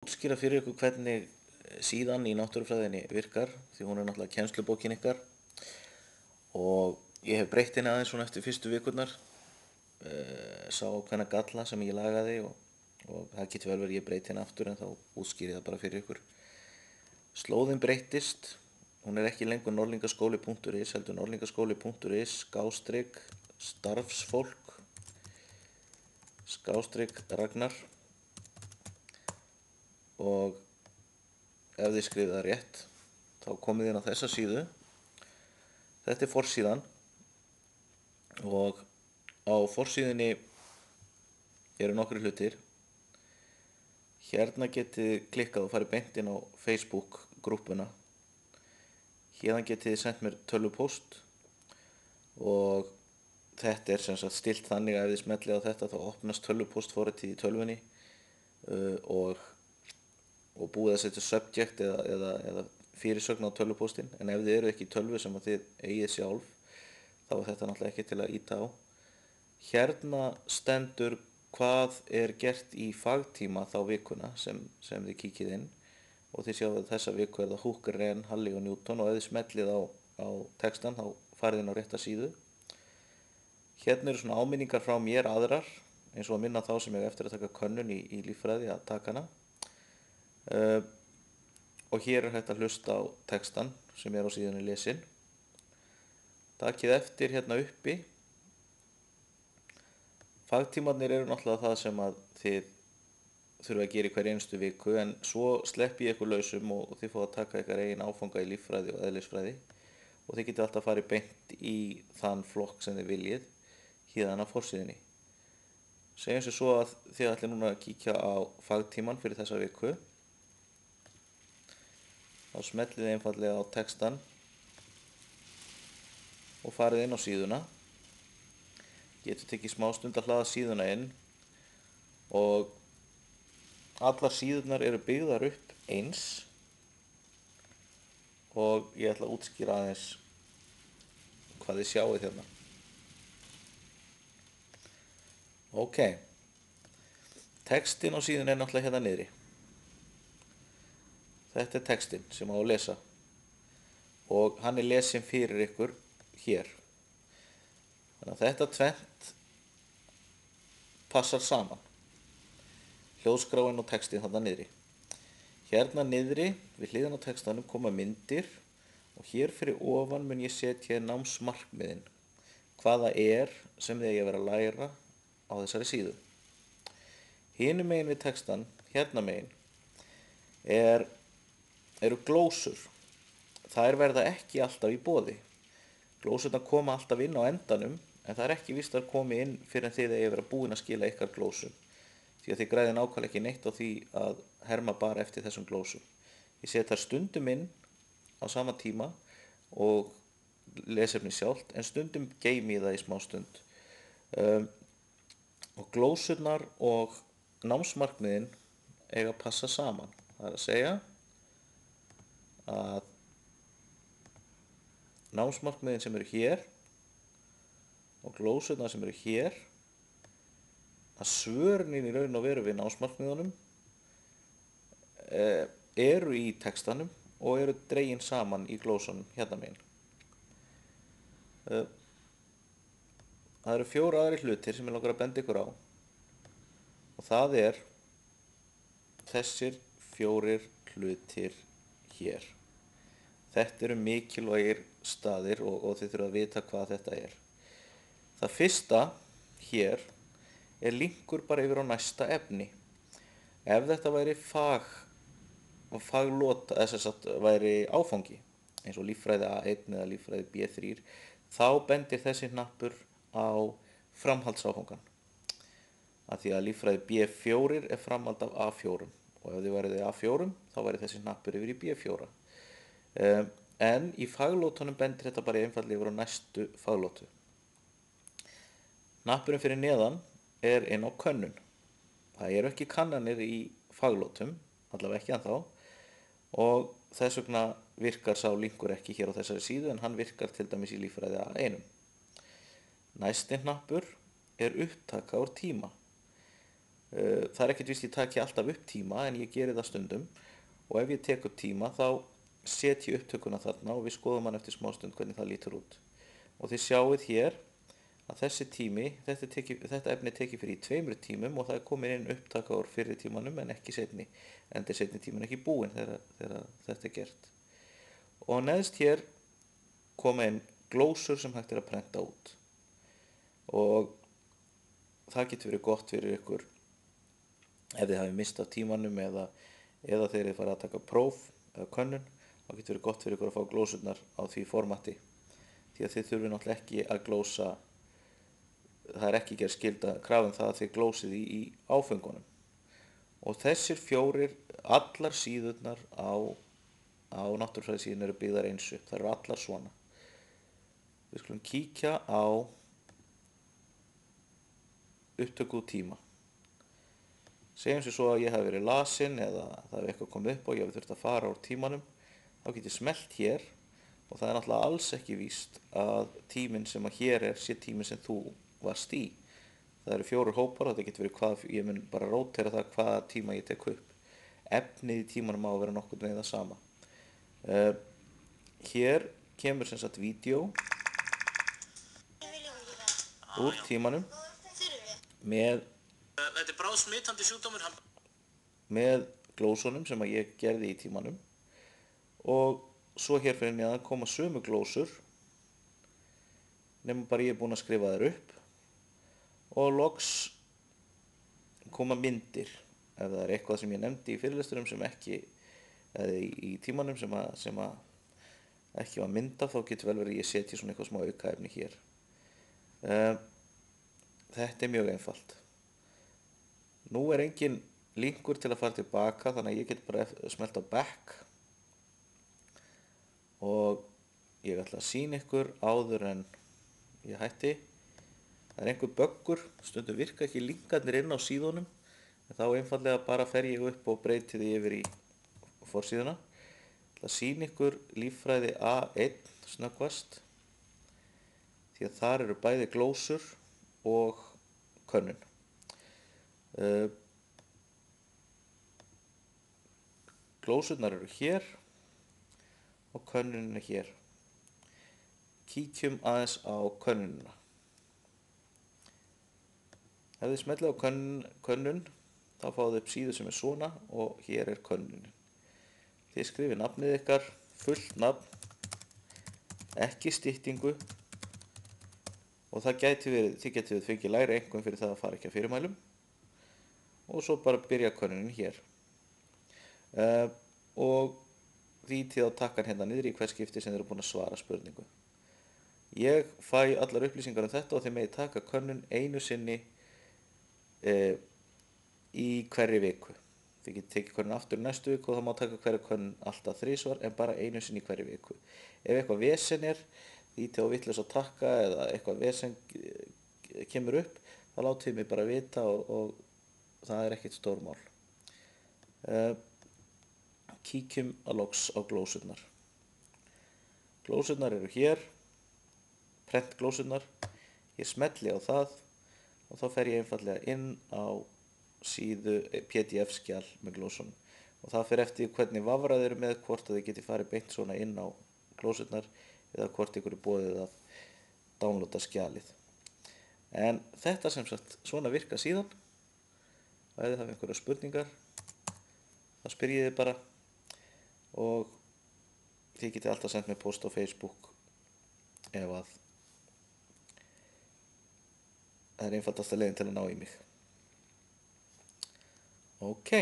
Útskýra fyrir ykkur hvernig síðan í náttúrufræðinni virkar því hún er náttúrulega kennslubókin ykkar og ég hef breytt henni aðeins svona eftir fyrstu vikurnar, sá ákveðna galla sem ég lagaði og það getur vel verið ég breyti henni aftur en þá útskýri það bara fyrir ykkur. Slóðin breyttist, hún er ekki lengur norlingaskóli.is heldur norlingaskóli.is /starfsfólk /Ragnar og ef þið skrifið það rétt þá komið inn á þessa síðu. Þetta er forsíðan og á forsíðunni eru nokkrir hlutir. Hérna getið þið klikkað og farið beint inn á Facebook grúppuna. Hérna getið þið sendt mér tölvupóst og þetta er sem sagt stillt þannig að ef þið smellið á þetta þá opnast tölvupóstforritið í tölvunni og búið að setja subject eða fyrirsögn á tölvupóstinn, en ef þið eru ekki í tölvu sem að þið eigið sjálf þá er þetta náttúrulega ekki til að ýta á. Hérna stendur hvað er gert í fagtíma þá vikuna sem þið kíkið inn og þið sjáum að þessa viku er það Hooker, Wren, Halley og Newton og ef þið smellið á textan þá farið inn á rétta síðu. Hérna eru svona áminningar frá mér aðrar eins og að minna þá sem ég eftir að taka könnun í líffræði að taka hana. Og hér er hægt að hlusta á textan sem er á síðunni lesin. Takið eftir hérna uppi. Fagtímarnir eru náttúrulega það sem að þið þurfa að gera í hverja einustu viku en svo sleppi ég ykkur lausum og þið fá að taka ykkar eigin áfanga í líffræði og eðlisfræði og þið getið alltaf farið beint í þann flokk sem þið viljið hérna á forsíðunni. Segjum sem svo að þið ætlið núna að kíkja á fagtíman fyrir þessa viku. Þá smellið þið einfallega á textan og farið inn á síðuna. Getur tekið smá stund að hlaða síðuna inn og allar síðurnar eru byggðar upp eins og ég ætla að útskýra aðeins hvað þið sjáið hérna. Ok, textin á síðunni er náttúrulega hérna niðri. Þetta er textinn sem á að lesa og hann er lesinn fyrir ykkur hér. Þannig að þetta tvennt passar saman. Hljóðskráin og textinn þarna niðri. Hérna niðri við hliðina á textanum koma myndir og hér fyrir ofan mun ég setja námsmarkmiðin. Hvaða er sem þið eigi að vera að læra á þessari síðu. Hinum megin við textan, hérna megin, eru glósur. Þær verða ekki alltaf í boði. Glósurnar koma alltaf inn á endanum en það er ekki víst að komi inn fyrir en þið eigi að vera búin að skila ykkar glósum. Því að þið græðið nákvæmlega ekki neitt á því að herma bara eftir þessum glósum. Ég set þær stundum inn á sama tíma og lesefni sjálft en stundum geymi ég það í smá stund. Og glósurnar og námsmarkmiðin eiga að passa saman. Það er að segja að námsmarkmiðin sem eru hér og glósurnar sem eru hér að svörunin í raun og veru við námsmarkmiðunum eru í textanum og eru dregin saman í glósunum hérna megin. Það eru 4 aðrir hlutir sem ég langar að benda ykkur á og það er þessir 4 hlutir hér. Þetta eru mikilvægir staðir og þið þurfa að vita hvað þetta er. Það fyrsta hér er linkur bara yfir á næsta efni. Ef þetta væri faglota, eða sem sagt væri áfangi, eins og líffræði A1 eða líffræði B3, þá bendir þessi hnappur á framhaldsáfangan. Af því að líffræði B4 er framhald af A4 og ef þið værið í A4 þá væri þessi hnappur yfir í B4. En í faglótunum bendir þetta bara einfaldlega yfir á næstu faglótu. Hnappurinn fyrir neðan er inn á könnun. Það eru ekki kannanir í faglótum, allavega ekki ennþá, og þess vegna virkar sá linkur ekki hér á þessari síðu en hann virkar til dæmis í líffræði A1. Næsti hnappur er upptaka úr tíma. Það ekkert víst ég taki alltaf upp tíma en ég geri það stundum og ef ég tek upp tíma þá set ég upptökuna þarna og við skoðum hann eftir smástund hvernig það lítur út. Og þið sjáið hér að þessi tími, þetta efni er tekið fyrir í 2 tímum og það er komin inn upptaka úr fyrri tímanum en ekki seinni, enda er seinni tíman ekki búinn þegar þetta er gert. Og neðst hér koma inn glósur sem hægt er að prenta út og það getur verið gott fyrir ykkur ef þið hafi mistað tímanum eða þegar þið farið að taka próf eða könnun, þá getur verið gott fyrir ykkur að fá glósurnar á því formati því að þið þurfið náttúrulega ekki að glósa, það er ekki gerð skylda krafan það að þið glósið í áföngunum. Og þessir 4, allar síðurnar á náttúrufræðisíðunni eru byggðar eins upp, það eru allar svona. Við skulum kíkja á upptöku tíma. Segjum sér svo að ég hafi verið lasin eða það hefur eitthvað komið upp og ég hafi þurft að fara úr tímanum, þá get ég smellt hér og það er náttúrulega alls ekki víst að tíminn sem að hér er sé tíminn sem þú varst í. Það eru 4 hópar og þetta getur verið hvað, ég mun bara rótera það hvaða tíma ég tek upp. Efnið í tímanum á að vera nokkurn veginn það sama. Hér kemur sem sagt vídeó úr tímanum með Þetta er bráðsmitandi sjúkdómur. Með glósunum sem að ég gerði í tímanum og svo hér fyrir neðan koma sömu glósur nema bara ég er búinn að skrifa þær upp og loks koma myndir ef það er eitthvað sem ég nefndi í fyrirlesturum sem ekki eða í tímanum sem að ekki var mynd af, þá getur vel verið að ég setji svona eitthvað smá aukaefni hér. Þetta er mjög einfalt. Nú er engin linkur til að fara tilbaka þannig að ég get bara smelt á back og ég ætla að sýna ykkur áður en ég hætti. Það er einhver böggur, stundum virka ekki linkarnir inn á síðunum en þá einfallega bara fer ég upp og breyti því yfir í forsíðuna. Ég ætla að sýna ykkur líffræði A1 snöggvast því að þar eru bæði glósur og könnun. Glósurnar eru hér og könnunin er hér. Kíkjum aðeins á könnunina. Ef þið smellið á könnun þá fáið þið upp síðu sem er svona og hér er könnunin. Þið skrifið nafnið ykkar, fullt nafn, ekki styttingu og það gæti verið, þið getið fengið lægri einkunn fyrir það að fara ekki að fyrirmælum og svo bara byrja könnunin hér. Og þýtið á takkan hérna niður í hvert skipti sem þið eru búin að svara spurningu. Ég fæ allar upplýsingar um þetta og þið megi taka könnun einu sinni í hverri viku. Þið getið tekið könnun aftur næstu viku og það má taka hverja könnun alltaf 3 svar en bara einu sinni í hverri viku. Ef eitthvað vesen er, þýtið á vitlaus að takka eða eitthvað vesen kemur upp, þá látið mig bara vita og það er ekkert stórmál. Kíkjum að loks á glósurnar. Glósurnar eru hér, prentglósurnar. Ég smelli á það og þá fer ég einfallega inn á síðu PDF-skjal með glósunum. Og það fer eftir hvernig vafrað eru með, hvort að þið geti farið beint svona inn á glósurnar eða hvort ykkur er boðið að downloada skjalið. En þetta sem sagt svona virka síðan. Og ef þið hafa einhverjar spurningar, þá spyr ég þið bara og þið getið alltaf sendt mér post á Facebook ef að það er einfaldasta leiðin til að ná í mig. Ok.